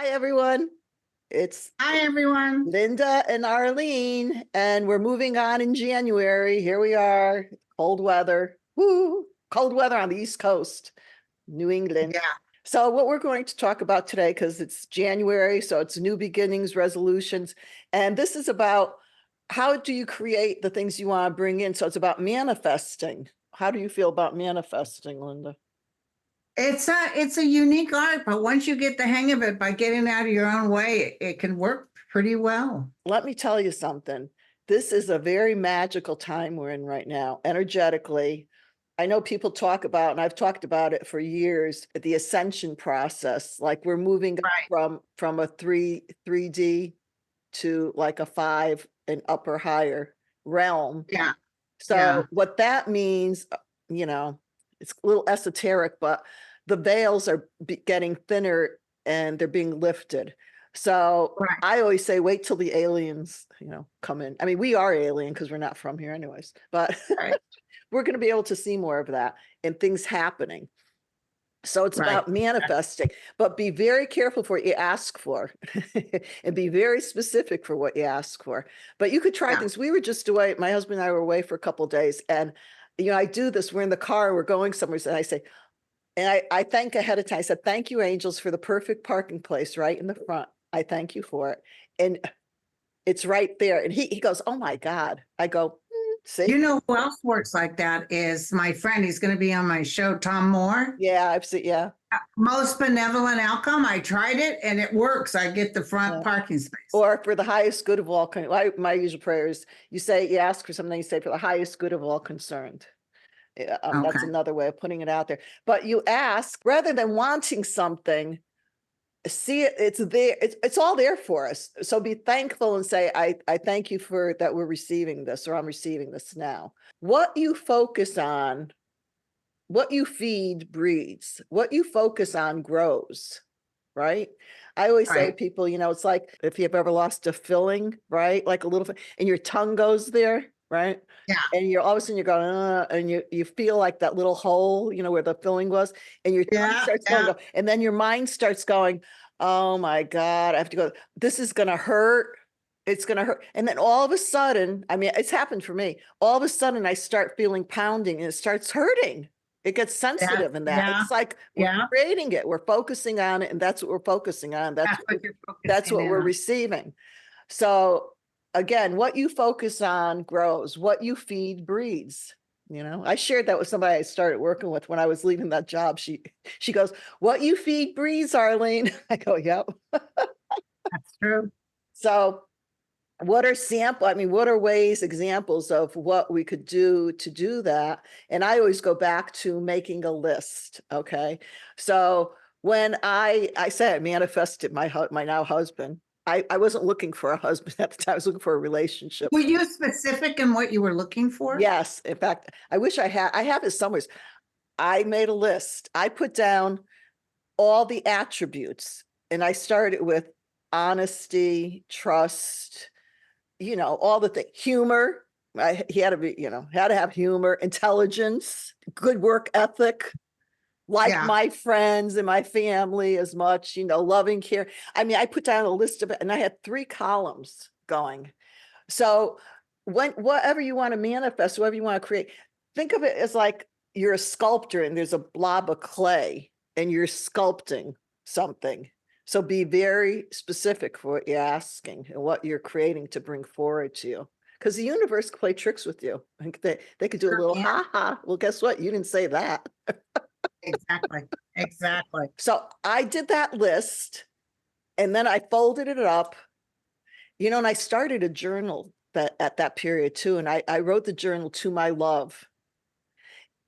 everyone. It's Hi, everyone. Linda and Arlene, and we're moving on in January. Here we are, cold weather. Woo! Cold weather on the East Coast, New England. Yeah, So what we're going to talk about today, because it's January, so it's new beginnings, resolutions, and this is about how do you create the things you want to bring in? So it's about manifesting. How do you feel about manifesting, Linda? it's a unique art, but once you get the hang of it, by getting out of your own way, it can work pretty well. Let me tell you something. This is a very magical time we're in right now, energetically. I know people talk about, and I've talked about it for years, the ascension process. Like we're moving Right. from a 3D to like a 5 and upper higher realm. Yeah. So Yeah. what that means, you know, it's a little esoteric, but the veils are getting thinner and they're being lifted. So Right. I always say, wait till the aliens, come in. I mean, we are alien because we're not from here anyways, but Right. we're going to be able to see more of that and things happening. So it's Right. about manifesting, but be very careful for what you ask for and be very specific for what you ask for. But you could try Yeah. things. We were just away, my husband and I were away for a couple of days, and I do this. We're in the car, we're going somewhere, and I say, and I thank ahead of time. I said, thank you, angels, for the perfect parking place right in the front. I thank you for it. And it's right there. And he goes, oh my God. I go, see? You know who else works like that is my friend. He's going to be on my show, Tom Moore. Yeah, I've seen, yeah. Most benevolent outcome. I tried it and it works. I get the front Yeah. parking space. Or for the highest good of all, my usual prayer is you ask for something, you say for the highest good of all concerned. Yeah, that's Okay. another way of putting it out there. But you ask rather than wanting something, see it, it's there, it's all there for us. So be thankful and say, I thank you for that we're receiving this, or I'm receiving this now. What you focus on, what you feed breeds, what you focus on grows. Right. I always say to Right. people, it's like if you've ever lost a filling, right? Like a little, and your tongue goes there, right? Yeah. And you're all of a sudden you're going, and you feel like that little hole, where the filling was, and your tongue Yeah. starts going, Yeah. and then your mind starts going, oh my God, I have to go. This is going to hurt. It's going to hurt. And then all of a sudden, I mean, it's happened for me. All of a sudden I start feeling pounding and it starts hurting. It gets Yeah. sensitive in that. Yeah. It's like we're Yeah. creating it. We're focusing on it, and that's what we're focusing on. That's what you're That's focusing what in we're on. receiving. So again, what you focus on grows. What you feed breeds. I shared that with somebody I started working with when I was leaving that job. She goes, "What you feed breeds, Arlene." I go, "Yep." That's true. So what are ways, examples of what we could do to do that? And I always go back to making a list. Okay. So when I say I manifested my now husband, I wasn't looking for a husband at the time. I was looking for a relationship. Were you specific in what you were looking for? Yes. In fact, I wish I have it somewhere. I made a list. I put down all the attributes, and I started with honesty, trust, all the things, humor. He had to be, had to have humor, intelligence, good work ethic, like Yeah. my friends and my family as much, loving care. I mean, I put down a list of it, and I had 3 columns going. So whatever you want to manifest, whatever you want to create, think of it as like you're a sculptor and there's a blob of clay and you're sculpting something. So be very specific for what you're asking and what you're creating to bring forward to you. Because the universe can play tricks with you. Like they could do a Sure little can. ha ha. Well, guess what? You didn't say that. Exactly. Exactly. So I did that list and then I folded it up, and I started a journal that at that period too. And I wrote the journal to my love.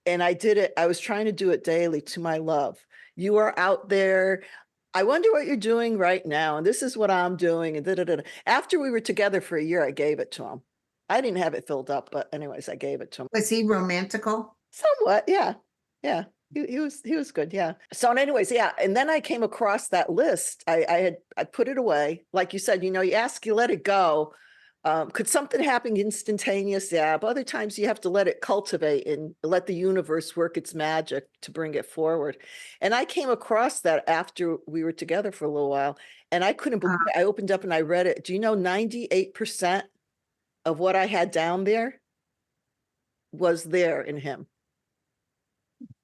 And I did it. I was trying to do it daily to my love. You are out there. I wonder what you're doing right now. And this is what I'm doing. And da-da-da-da. After we were together for a year, I gave it to him. I didn't have it filled up, but anyways, I gave it to him. Was he romantical? Somewhat, yeah. Yeah. He was good, yeah. So anyways, yeah. And then I came across that list. I put it away. Like you said, you ask, you let it go. Could something happen instantaneous? Yeah, but other times you have to let it cultivate and let the universe work its magic to bring it forward. And I came across that after we were together for a little while, and I couldn't believe it. I opened up and I read it. Do you know 98% of what I had down there was there in him?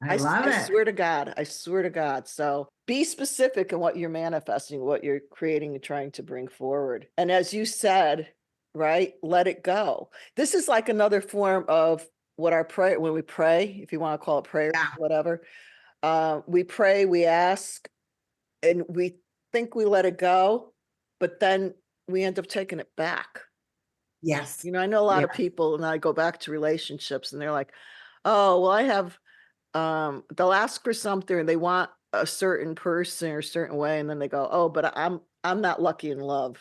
I love I it. swear to God, I swear to God. So be specific in what you're manifesting, what you're creating and trying to bring forward. And as you said, right, let it go. This is like another form of what our prayer, when we pray, if you want to call it prayer, Yeah. whatever, we pray, we ask, and we think we let it go, but then we end up taking it back. Yes. You know, I know a lot Yeah. of people, and I go back to relationships and they're like, oh, well, I have they'll ask for something and they want a certain person or a certain way, and then they go, oh, but I'm not lucky in love.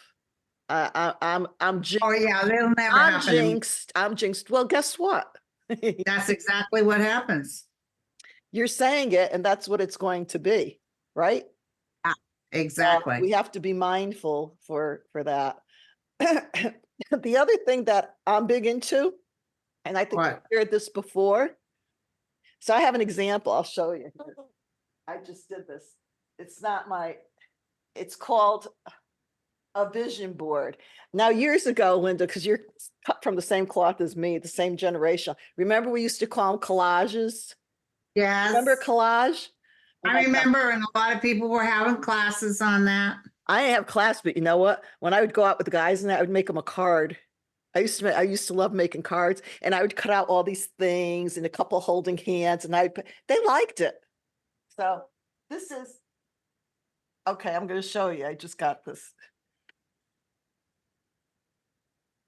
I'm Oh, jinxed. yeah, it'll never I'm happen to me. jinxed. I'm jinxed. Well, guess what? That's exactly what happens. You're saying it, and that's what it's going to be, right? Yeah, So exactly. we have to be mindful for that. The other thing that I'm big into, and I think I What? shared this before. So I have an example. I'll show you. I just did this. It's not my, it's called a vision board. Now, years ago, Linda, because you're cut from the same cloth as me, the same generation. Remember, we used to call them collages. Remember Yes. collage? Oh I my God. remember, and a lot of people were having classes on that. I didn't have class, but you know what? When I would go out with the guys and I would make them a card. I used to love making cards, and I would cut out all these things and a couple holding hands, and they liked it. So this is okay. I'm going to show you. I just got this.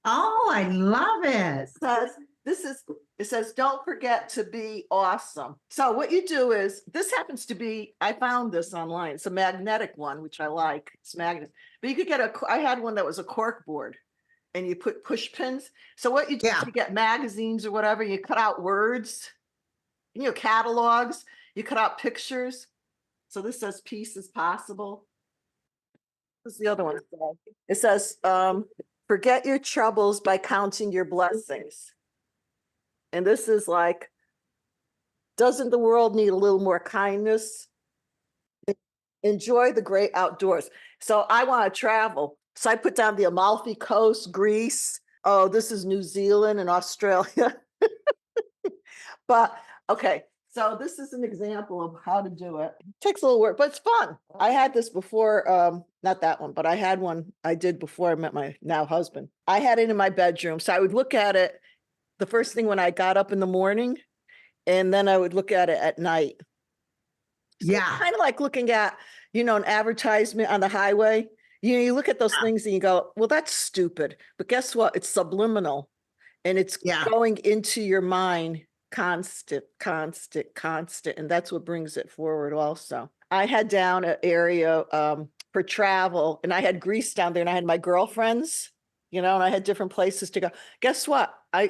Oh, I love it. Says it says don't forget to be awesome. So what you do is, this happens to be, I found this online. It's a magnetic one, which I like. It's magnet, but you could get I had one that was a cork board, and you put push pins. So what you do Yeah. is you get magazines or whatever, you cut out words, catalogs, you cut out pictures. So this says peace is possible. This is the other one. It says forget your troubles by counting your blessings. And this is like, doesn't the world need a little more kindness? Enjoy the great outdoors. So I want to travel. So I put down the Amalfi Coast, Greece. Oh, this is New Zealand and Australia. But okay, so this is an example of how to do it. Takes a little work, but it's fun. I had this before, not that one, but I had one I did before I met my now husband. I had it in my bedroom. So I would look at it the first thing when I got up in the morning, and then I would look at it at night. So Yeah. kind of like looking at, an advertisement on the highway. You look at those things and you go, well, that's stupid. But guess what? It's subliminal, and it's Yeah. going into your mind constant, constant, constant. And that's what brings it forward also. I had down an area for travel, and I had Greece down there, and I had my girlfriends, and I had different places to go. Guess what? I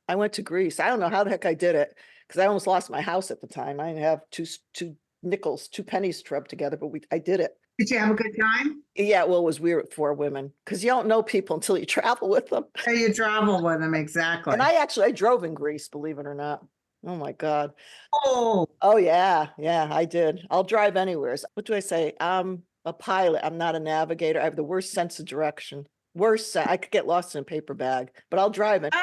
went to Greece. I don't know how the heck I did it, because I almost lost my house at the time. I didn't have two nickels, two pennies to rub together, but I did it. Did you have a good time? Yeah, well, it was weird for women, because you don't know people until you travel with them. So you travel with them, exactly. And I drove in Greece, believe it or not. Oh my God. Oh, Oh yeah, yeah, I did. I'll drive anywhere. What do I say? I'm a pilot. I'm not a navigator. I have the worst sense of direction. I could get lost in a paper bag, but I'll drive it.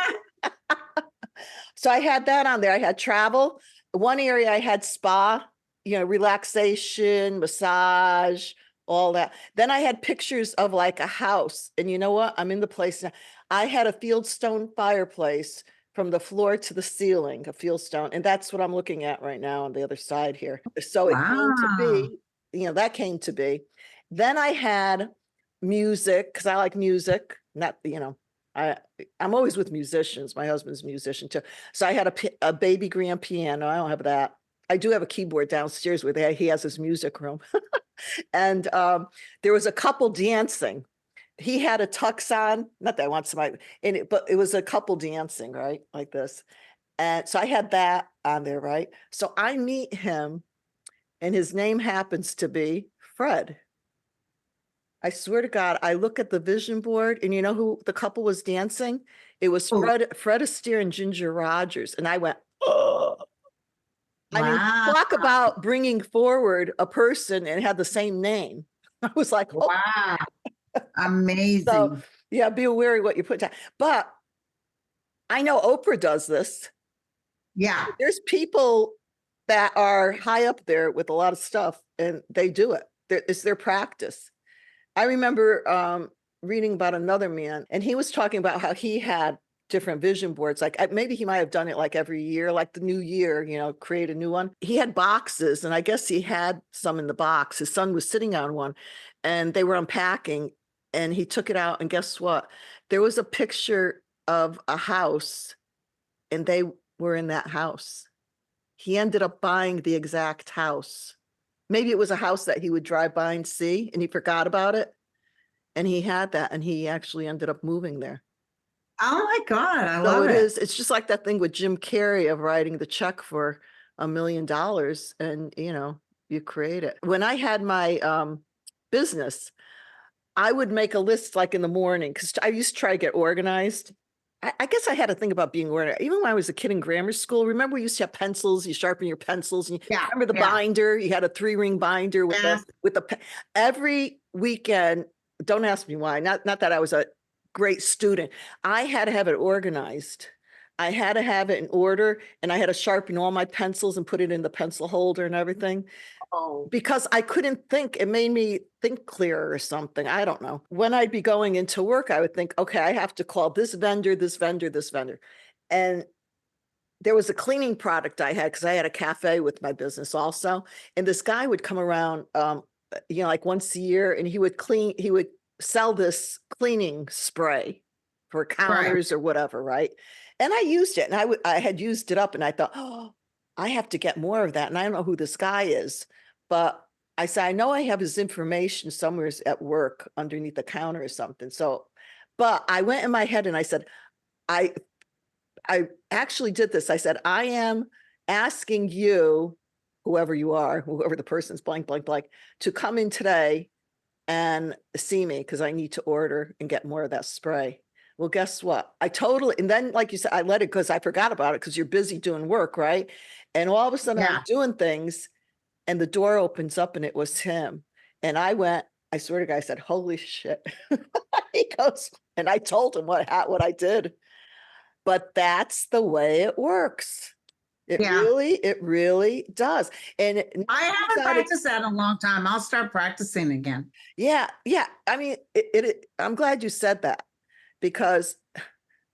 So I had that on there. I had travel. One area I had spa, relaxation, massage, all that. Then I had pictures of like a house. And you know what? I'm in the place now. I had a fieldstone fireplace from the floor to the ceiling, a fieldstone. And that's what I'm looking at right now on the other side here. So it came to wow. be, that came to be. Then I had music, because I like music, not, I'm always with musicians. My husband's a musician too. So I had a baby grand piano. I don't have that. I do have a keyboard downstairs where he has his music room. And there was a couple dancing. He had a tux on. Not that I want somebody in it, but it was a couple dancing, right? Like this. And so I had that on there, right? So I meet him, and his name happens to be Fred. I swear to God, I look at the vision board and you know who the couple was dancing? It was Oh, Fred Astaire and Ginger Rogers. And I went, oh, I mean, wow. talk about bringing forward a person and had the same name. I was like, oh, Wow. so Amazing. yeah, be wary what you put down. But I know Oprah does this. Yeah. There's people that are high up there with a lot of stuff and they do it. It's their practice. I remember reading about another man and he was talking about how he had different vision boards. Like maybe he might have done it like every year, like the new year, you know, create a new one. He had boxes and I guess he had some in the box. His son was sitting on one and they were unpacking and he took it out and guess what? There was a picture of a house and they were in that house. He ended up buying the exact house. Maybe it was a house that he would drive by and see and he forgot about it. And he had that and he actually ended up moving there. Oh my God, I So love it it. is, it's just like that thing with Jim Carrey of writing the check for $1 million and you know, you create it. When I had my business, I would make a list like in the morning because I used to try to get organized. I guess I had to think about being organized. Even when I was a kid in grammar school, remember we used to have pencils, you sharpen your pencils. And Yeah. remember the Yeah. binder? You had a 3-ring binder with Yes. every weekend. Don't ask me why. Not that I was a great student. I had to have it organized. I had to have it in order and I had to sharpen all my pencils and put it in the pencil holder and everything Oh, because I couldn't think. It made me think clearer or something. I don't know. When I'd be going into work, I would think, okay, I have to call this vendor, this vendor, this vendor. And there was a cleaning product I had because I had a cafe with my business also. And this guy would come around, you know, like once a year and he would sell this cleaning spray for right. counters or whatever, right? And I used it and I had used it up and I thought, oh, I have to get more of that. And I don't know who this guy is, but I said, I know I have his information somewhere at work underneath the counter or something. So, but I went in my head and I said, I I actually did this. I said, I am asking you, whoever you are, whoever the person's blank, blank, blank, to come in today and see me because I need to order and get more of that spray. Well, guess what? And then, like you said, I let it because I forgot about it because you're busy doing work, right? And all of a sudden I'm Yeah. doing things and the door opens up and it was him. And I swear to God, I said, holy shit. He goes, and I told him what I did. But that's the way it works. Yeah. It really does. And I haven't practiced that in a long time. I'll start practicing again. yeah, yeah. I mean, I'm glad you said that because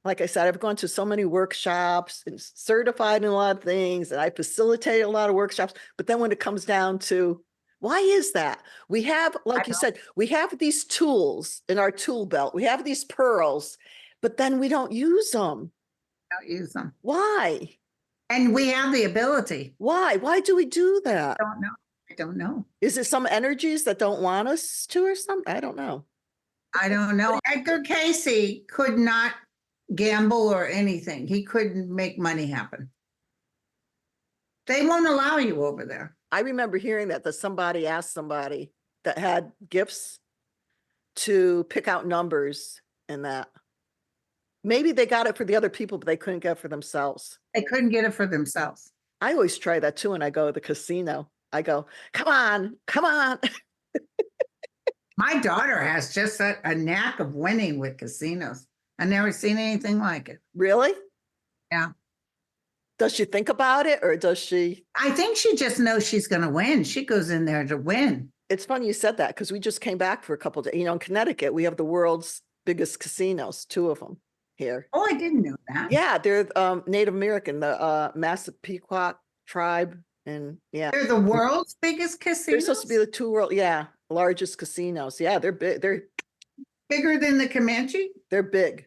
like I said, I've gone to so many workshops and certified in a lot of things, and I facilitate a lot of workshops. But then when it comes down to why is that? We have, I like you don't, said, we have these tools in our tool belt. We have these pearls, but then we don't use them. don't use them. Why? And we have the ability. Why? Why do we do that? I don't know. I don't know. Is it some energies that don't want us to or something? I don't know. I don't know. Edgar Casey could not gamble or anything. He couldn't make money happen. They won't allow you over there. I remember hearing that somebody asked somebody that had gifts to pick out numbers and that. Maybe they got it for the other people, but they couldn't get it for themselves. They couldn't get it for themselves. I always try that too when I go to the casino. I go, come on, come on. My daughter has just a knack of winning with casinos. I've never seen anything like it. Really? Yeah. Does she think about it or does she? I think she just knows she's going to win. She goes in there to win. It's funny you said that because we just came back for a couple of days. You know, in Connecticut, we have the world's biggest casinos, 2 of them here. Oh, I didn't know that. Yeah, they're Native American, the Massapequa tribe. And yeah, They're the world's biggest they're casinos. supposed to be the 2 world, largest casinos. Yeah, they're big. Bigger than the Comanche. They're big.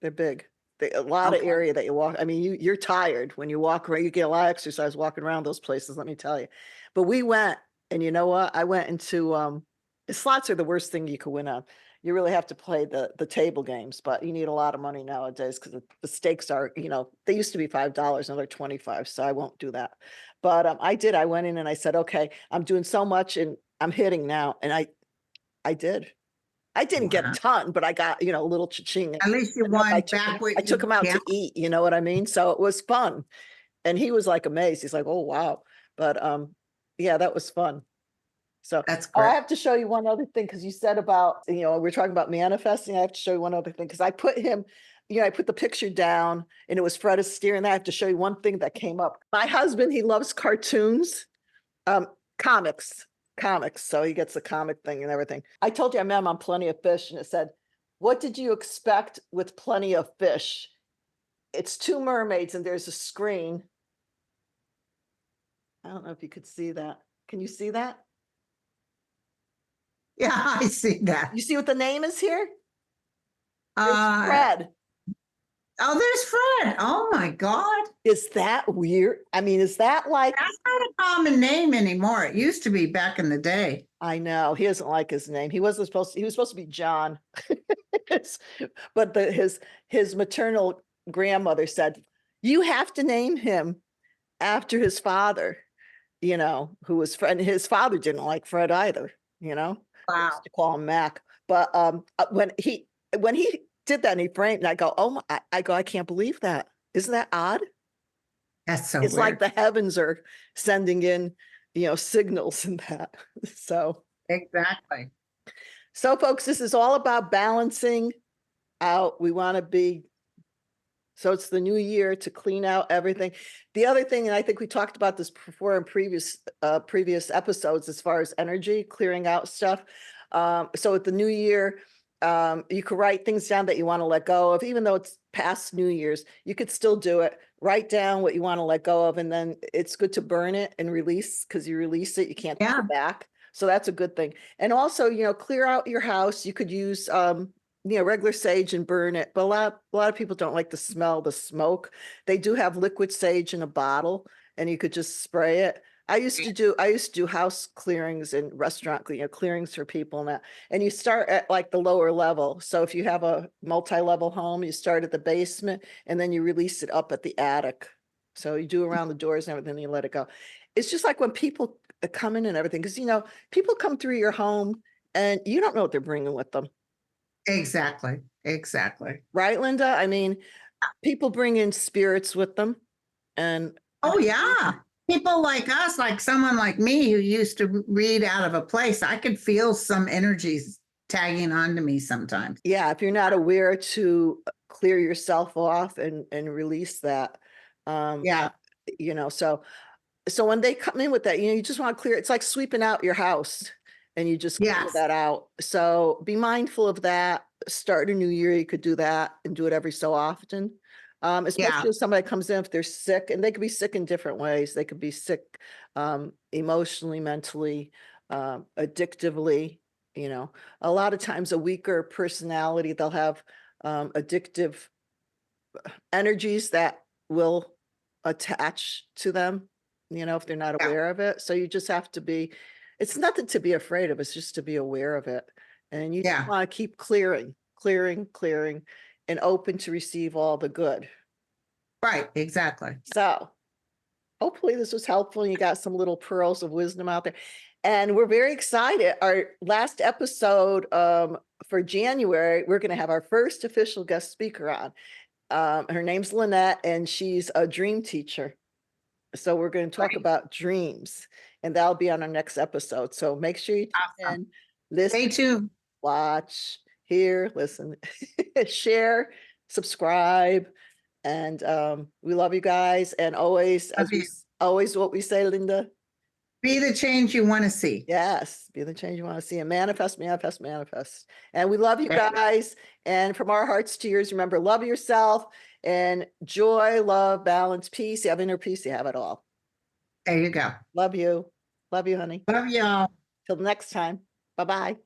They're big. A lot of Okay. area that you walk. I mean, you're tired when you walk around. You get a lot of exercise walking around those places, let me tell you. But we went, and you know what? I went into slots are the worst thing you could win on. You really have to play the table games, but you need a lot of money nowadays because the stakes are, you know, they used to be $5, now they're 25, so I won't do that. But I did. I went in and I said, okay, I'm doing so much and I'm hitting now, and I did. I didn't get a Wow. ton, but I got, a little cha-ching. At least you Enough won back what I took you him out gambled. to eat, you know what I mean? So it was fun. And he was like amazed. He's like, oh, wow. But yeah, that was fun. So, That's oh, I great. have to show you one other thing because you said about, we're talking about manifesting. I have to show you one other thing because I put him, I put the picture down and it was Fred Astaire, and I have to show you one thing that came up. My husband, he loves cartoons, comics, comics. So he gets the comic thing and everything. I told you I met him on Plenty of Fish, and it said, what did you expect with Plenty of Fish? It's two mermaids and there's a screen. I don't know if you could see that. Can you see that? Yeah, I see that. You see what the name is here? There's Uh, Fred. oh, there's Fred. Oh my God. Is that weird? I mean, is that like, That's not a common name anymore. It used to be back in the day. I know he doesn't like his name. He was supposed to be John. But his maternal grandmother said, you have to name him after his father, who was Fred. And his father didn't like Fred either, They Wow. used to call him Mac. But when he did that and he framed, and I go, oh my, I can't believe that. Isn't that odd? That's so It's like weird. the heavens are sending in, signals in that. So Exactly. folks, this is all about balancing out. We want to be, so it's the new year to clean out everything. The other thing, and I think we talked about this before in previous episodes, as far as energy, clearing out stuff. So at the new year, you could write things down that you want to let go of, even though it's past New Year's, you could still do it. Write down what you want to let go of, and then it's good to burn it and release, because you release it, you can't take Yeah. it back. So that's a good thing. And also, clear out your house. You could use regular sage and burn it. But a lot of people don't like to smell the smoke. They do have liquid sage in a bottle, and you could just spray it. I used to do house clearings and restaurant clearings for people and that. And you start at like the lower level. So if you have a multi-level home, you start at the basement and then you release it up at the attic. So you do around the doors and everything, and you let it go. It's just like when people come in and everything, because people come through your home and you don't know what they're bringing with them. Exactly. Exactly. Right, Linda? I mean, people bring in spirits with them. And Oh, yeah. People like us, like someone like me who used to read out of a place, I could feel some energies tagging onto me sometimes. yeah, if you're not aware to clear yourself off and release that, Yeah. so when they come in with that, you just want to clear, it's like sweeping out your house and you just clear Yes. that out. So be mindful of that. Start a new year, you could do that and do it every so often. Especially if somebody comes in, if they're sick, and they could be sick in different ways. They could be sick emotionally, mentally, addictively. A lot of times a weaker personality, they'll have addictive energies that will attach to them, if they're not Yeah. aware of it. So you just have to be, it's nothing to be afraid of, it's just to be aware of it. And you Yeah. want to keep clearing, and open to receive all the good. Right. Exactly. So hopefully this was helpful and you got some little pearls of wisdom out there. And we're very excited. Our last episode for January, we're going to have our first official guest speaker on. Her name's Lynette, and she's a dream teacher. So we're going to talk about dreams, and that'll be on our next episode. So make sure you tune in, listen, Stay tuned. watch, hear, listen, share, subscribe. And we love you guys. And always, always what we say, Linda. Be the change you want to see. Yes, be the change you want to see, and manifest, manifest, manifest. And we love you guys. And from our hearts to yours, remember, love yourself, and joy, love, balance, peace. You have inner peace, you have it all. There you go. Love you. Love you, honey. Love y'all. Till next time. Bye-bye.